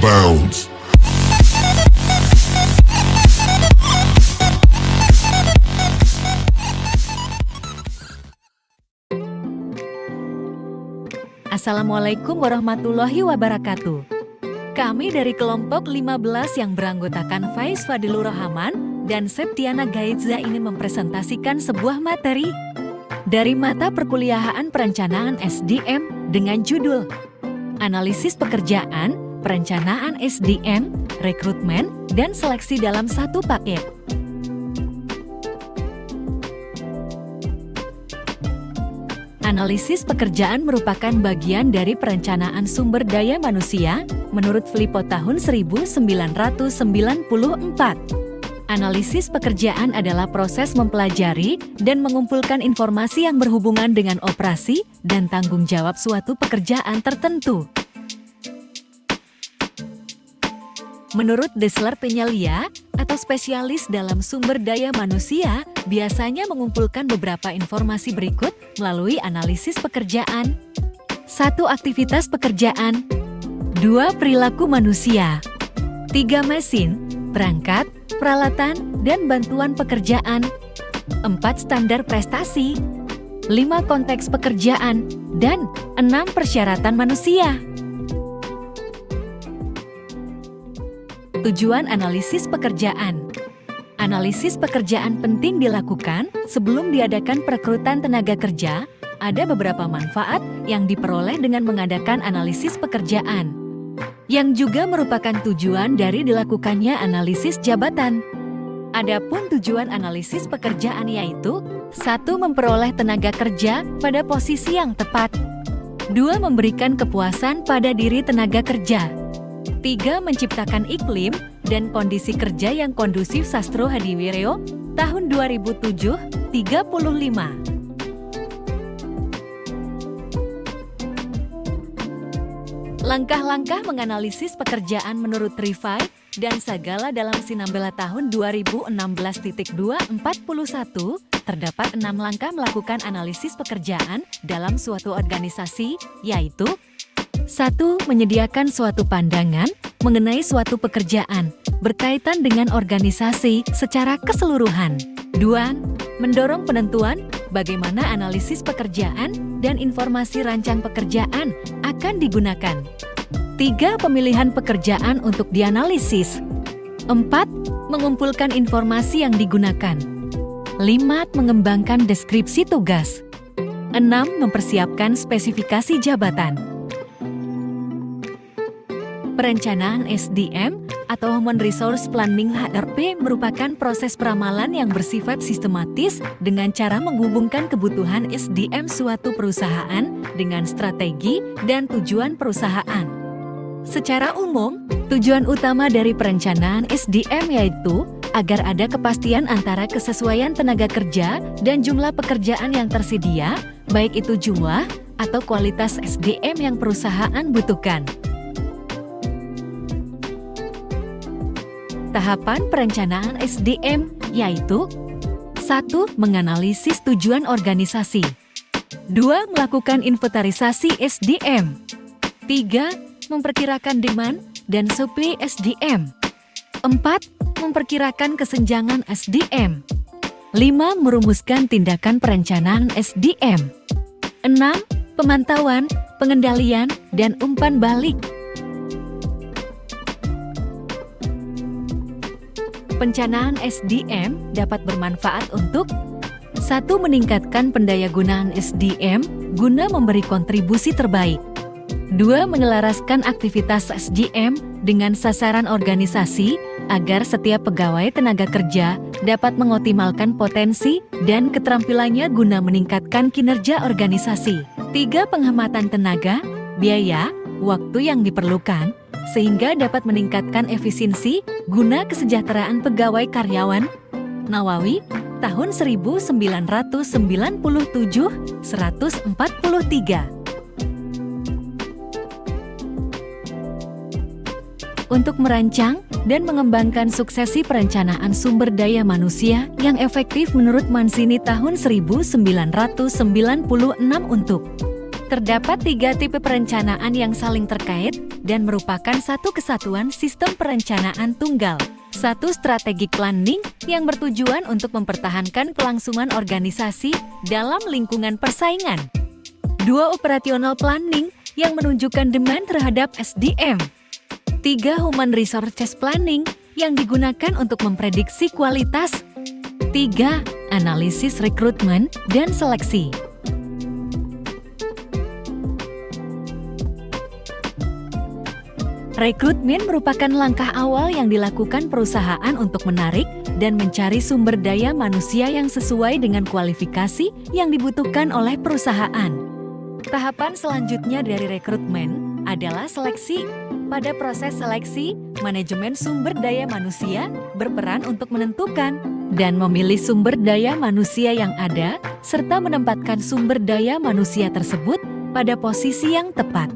bounds. Assalamualaikum warahmatullahi wabarakatuh. Kami dari kelompok 15 yang beranggotakan Faiz Fadilur Rahman dan Septiana Gaitza ingin mempresentasikan sebuah materi dari mata perkuliahan perencanaan SDM dengan judul Analisis Pekerjaan, Perencanaan SDM, Rekrutmen, dan Seleksi dalam satu paket. Analisis pekerjaan merupakan bagian dari perencanaan sumber daya manusia menurut Filippo tahun 1994. Analisis pekerjaan adalah proses mempelajari dan mengumpulkan informasi yang berhubungan dengan operasi dan tanggung jawab suatu pekerjaan tertentu. Menurut Dessler Penyalia, atau spesialis dalam sumber daya manusia, biasanya mengumpulkan beberapa informasi berikut melalui analisis pekerjaan. 1. Aktivitas pekerjaan. 2. Perilaku manusia. 3. Mesin, perangkat, peralatan, dan bantuan pekerjaan. 4. Standar prestasi. 5. Konteks pekerjaan. Dan 6. Persyaratan manusia. Tujuan analisis pekerjaan. Analisis pekerjaan penting dilakukan sebelum diadakan perekrutan tenaga kerja. Ada beberapa manfaat yang diperoleh dengan mengadakan analisis pekerjaan, yang juga merupakan tujuan dari dilakukannya analisis jabatan. Adapun tujuan analisis pekerjaan yaitu 1. Memperoleh tenaga kerja pada posisi yang tepat. 2. Memberikan kepuasan pada diri tenaga kerja. 3. Menciptakan iklim dan kondisi kerja yang kondusif. Sastro Hadiwiryo, tahun 2007, 35. Langkah-langkah menganalisis pekerjaan menurut Rifai dan Sagala dalam Sinambela tahun 2016.241, terdapat 6 langkah melakukan analisis pekerjaan dalam suatu organisasi, yaitu 1. Menyediakan suatu pandangan mengenai suatu pekerjaan berkaitan dengan organisasi secara keseluruhan. 2. Mendorong penentuan bagaimana analisis pekerjaan dan informasi rancang pekerjaan akan digunakan. 3. Pemilihan pekerjaan untuk dianalisis. 4. Mengumpulkan informasi yang digunakan. 5. Mengembangkan deskripsi tugas. 6. Mempersiapkan spesifikasi jabatan. Perencanaan SDM atau Human Resource Planning (HRP) merupakan proses peramalan yang bersifat sistematis dengan cara menghubungkan kebutuhan SDM suatu perusahaan dengan strategi dan tujuan perusahaan. Secara umum, tujuan utama dari perencanaan SDM yaitu agar ada kepastian antara kesesuaian tenaga kerja dan jumlah pekerjaan yang tersedia, baik itu jumlah atau kualitas SDM yang perusahaan butuhkan. Tahapan perencanaan SDM yaitu 1. Menganalisis tujuan organisasi. 2. Melakukan inventarisasi SDM. 3. Memperkirakan demand dan supply SDM. 4. Memperkirakan kesenjangan SDM. 5. Merumuskan tindakan perencanaan SDM. 6. Pemantauan, pengendalian, dan umpan balik. Perencanaan SDM dapat bermanfaat untuk 1. Meningkatkan pendayagunaan SDM guna memberi kontribusi terbaik. 2. Menyelaraskan aktivitas SDM dengan sasaran organisasi agar setiap pegawai tenaga kerja dapat mengoptimalkan potensi dan keterampilannya guna meningkatkan kinerja organisasi. 3. Penghematan tenaga, biaya, waktu yang diperlukan sehingga dapat meningkatkan efisiensi guna kesejahteraan pegawai karyawan. Nawawi, tahun 1997, 143. Untuk merancang dan mengembangkan suksesi perencanaan sumber daya manusia yang efektif menurut Mancini tahun 1996 untuk Terdapat 3 tipe perencanaan yang saling terkait dan merupakan satu kesatuan sistem perencanaan tunggal. 1. Strategic planning yang bertujuan untuk mempertahankan kelangsungan organisasi dalam lingkungan persaingan. 2. Operational planning yang menunjukkan demand terhadap SDM. 3. Human resources planning yang digunakan untuk memprediksi kualitas. 3. Analisis rekrutmen dan seleksi. Rekrutmen merupakan langkah awal yang dilakukan perusahaan untuk menarik dan mencari sumber daya manusia yang sesuai dengan kualifikasi yang dibutuhkan oleh perusahaan. Tahapan selanjutnya dari rekrutmen adalah seleksi. Pada proses seleksi, manajemen sumber daya manusia berperan untuk menentukan dan memilih sumber daya manusia yang ada, serta menempatkan sumber daya manusia tersebut pada posisi yang tepat.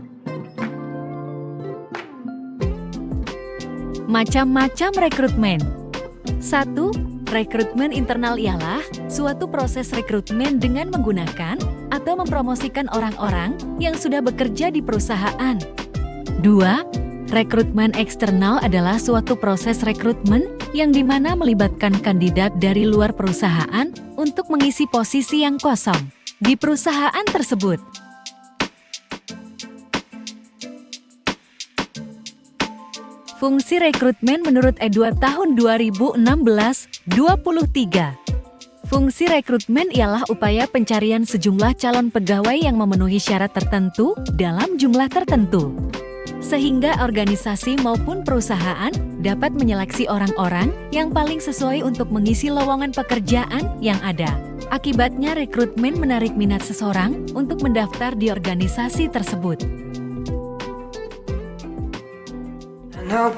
Macam-macam rekrutmen. 1. Rekrutmen internal ialah suatu proses rekrutmen dengan menggunakan atau mempromosikan orang-orang yang sudah bekerja di perusahaan. 2. Rekrutmen eksternal adalah suatu proses rekrutmen yang dimana melibatkan kandidat dari luar perusahaan untuk mengisi posisi yang kosong di perusahaan tersebut. Fungsi rekrutmen menurut Edward tahun 2016-23. Fungsi rekrutmen ialah upaya pencarian sejumlah calon pegawai yang memenuhi syarat tertentu dalam jumlah tertentu, sehingga organisasi maupun perusahaan dapat menyeleksi orang-orang yang paling sesuai untuk mengisi lowongan pekerjaan yang ada. Akibatnya rekrutmen menarik minat seseorang untuk mendaftar di organisasi tersebut. No.